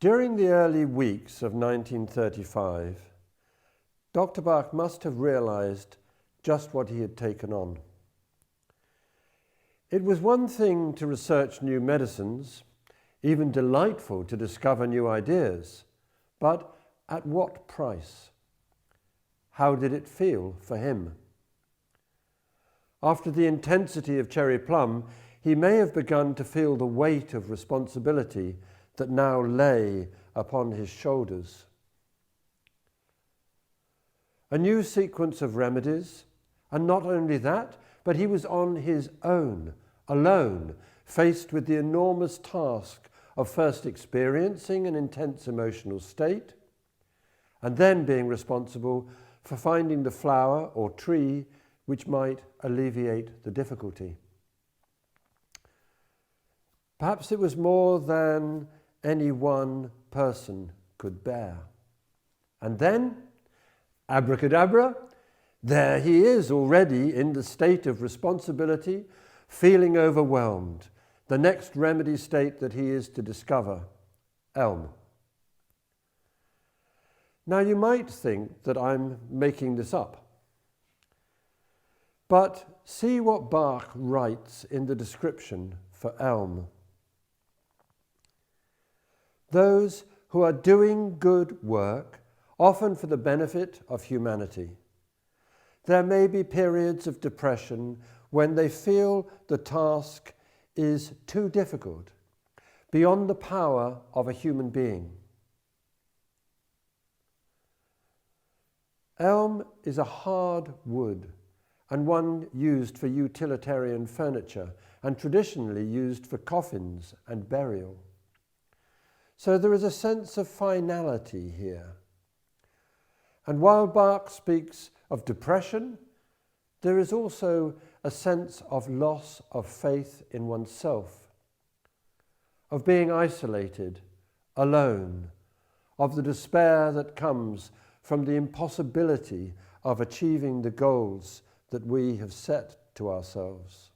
During the early weeks of 1935, Dr. Bach must have realized just what he had taken on. It was one thing to research new medicines, even delightful to discover new ideas, but at what price? How did it feel for him? After the intensity of Cherry Plum, he may have begun to feel the weight of responsibility that now lay upon his shoulders. A new sequence of remedies, and not only that, but he was on his own, alone, faced with the enormous task of first experiencing an intense emotional state, and then being responsible for finding the flower or tree which might alleviate the difficulty. Perhaps it was more than any one person could bear. And then, abracadabra, there he is already in the state of responsibility, feeling overwhelmed, the next remedy state that he is to discover, elm. Now you might think that I'm making this up, but see what Bach writes in the description for elm. Those who are doing good work, often for the benefit of humanity. There may be periods of depression when they feel the task is too difficult, beyond the power of a human being. Elm is a hard wood and one used for utilitarian furniture and traditionally used for coffins and burial. So there is a sense of finality here. And while Bach speaks of depression, there is also a sense of loss of faith in oneself, of being isolated, alone, of the despair that comes from the impossibility of achieving the goals that we have set to ourselves.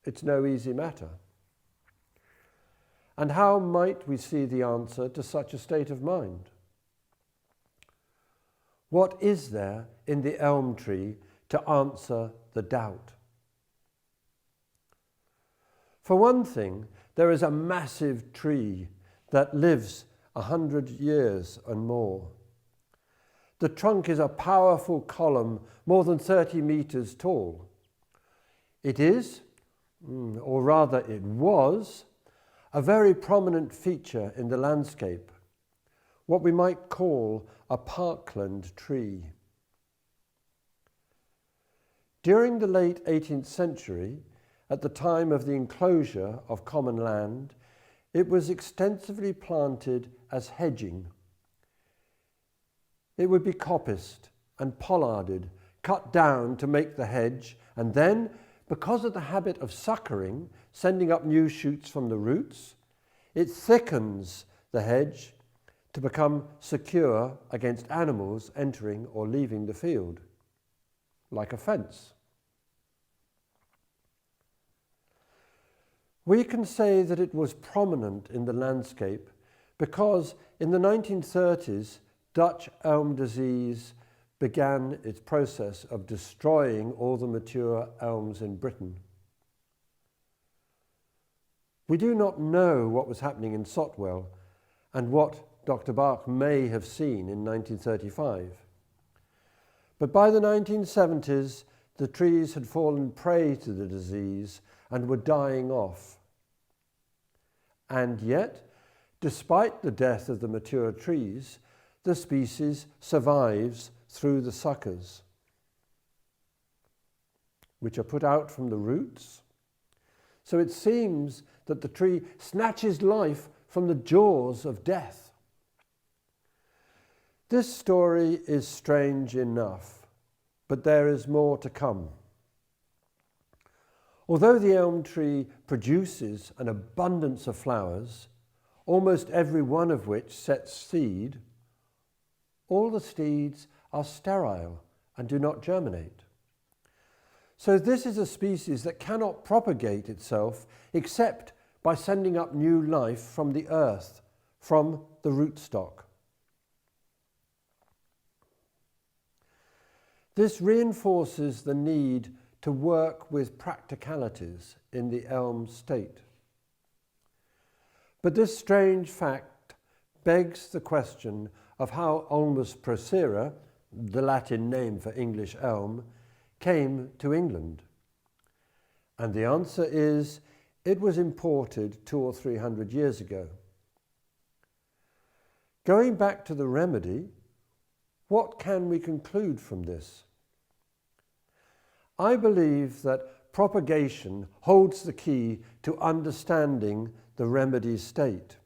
It's no easy matter. And how might we see the answer to such a state of mind? What is there in the elm tree to answer the doubt? For one thing, there is a massive tree that lives 100 years and more. The trunk is a powerful column, more than 30 meters tall. It is, or rather it was, a very prominent feature in the landscape, what we might call a parkland tree. During the late 18th century, at the time of the enclosure of common land, it was extensively planted as hedging. It would be coppiced and pollarded, cut down to make the hedge, and then, because of the habit of suckering, sending up new shoots from the roots, it thickens the hedge to become secure against animals entering or leaving the field, like a fence. We can say that it was prominent in the landscape because in the 1930s, Dutch elm disease began its process of destroying all the mature elms in Britain. We do not know what was happening in Sotwell and what Dr. Bach may have seen in 1935. But by the 1970s, the trees had fallen prey to the disease and were dying off. And yet, despite the death of the mature trees, the species survives through the suckers, which are put out from the roots. So it seems that the tree snatches life from the jaws of death. This story is strange enough, but there is more to come. Although the elm tree produces an abundance of flowers, almost every one of which sets seed, all the seeds are sterile and do not germinate. So this is a species that cannot propagate itself except by sending up new life from the earth from the rootstock. This reinforces the need to work with practicalities in the elm state. But this strange fact begs the question of how Ulmus procera, the Latin name for English elm, came to England. And the answer is, it was imported 200 or 300 years ago. Going back to the remedy, what can we conclude from this? I believe that propagation holds the key to understanding the remedy state.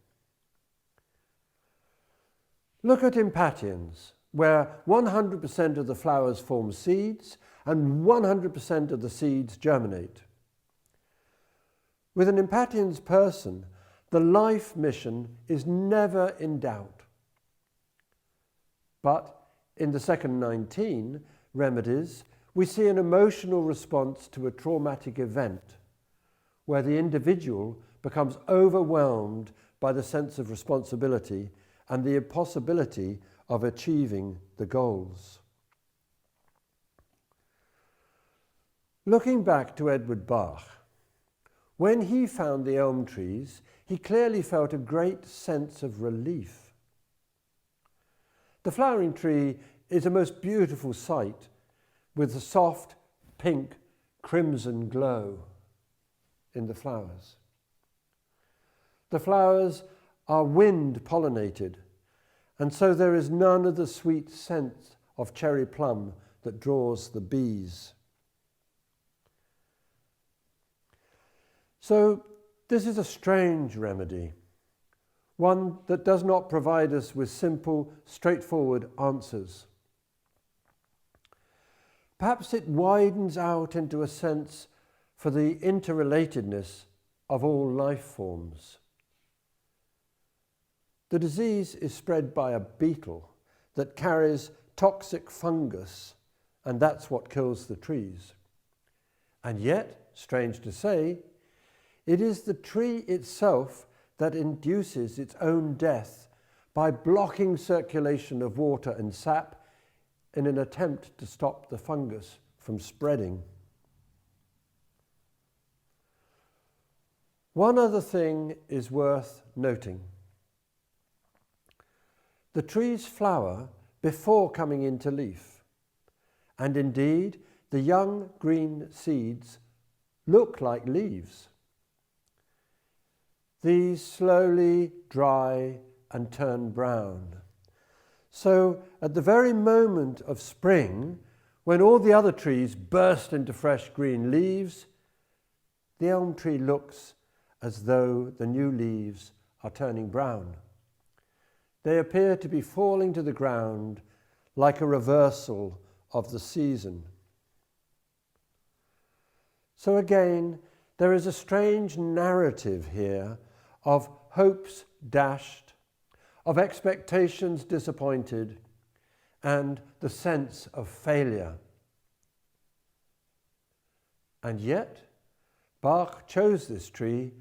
Look at impatiens, where 100% of the flowers form seeds and 100% of the seeds germinate. With an impatiens person, the life mission is never in doubt. But in the second 19 remedies, we see an emotional response to a traumatic event, where the individual becomes overwhelmed by the sense of responsibility and the impossibility of achieving the goals. Looking back to Edward Bach, when he found the elm trees, he clearly felt a great sense of relief. The flowering tree is a most beautiful sight with a soft pink crimson glow in the flowers. The flowers are wind pollinated, and so there is none of the sweet scent of cherry plum that draws the bees. So this is a strange remedy, one that does not provide us with simple, straightforward answers. Perhaps it widens out into a sense for the interrelatedness of all life forms. The disease is spread by a beetle that carries toxic fungus, and that's what kills the trees. And yet, strange to say, it is the tree itself that induces its own death by blocking circulation of water and sap in an attempt to stop the fungus from spreading. One other thing is worth noting. The trees flower before coming into leaf, and indeed the young green seeds look like leaves. These slowly dry and turn brown. So at the very moment of spring, when all the other trees burst into fresh green leaves, the elm tree looks as though the new leaves are turning brown. They appear to be falling to the ground like a reversal of the season. So again, there is a strange narrative here of hopes dashed, of expectations disappointed, and the sense of failure. And yet, Bach chose this tree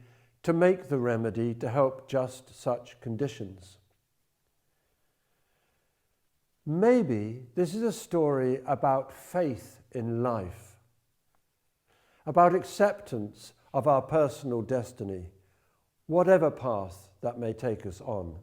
to make the remedy to help just such conditions. Maybe this is a story about faith in life, about acceptance of our personal destiny, whatever path that may take us on.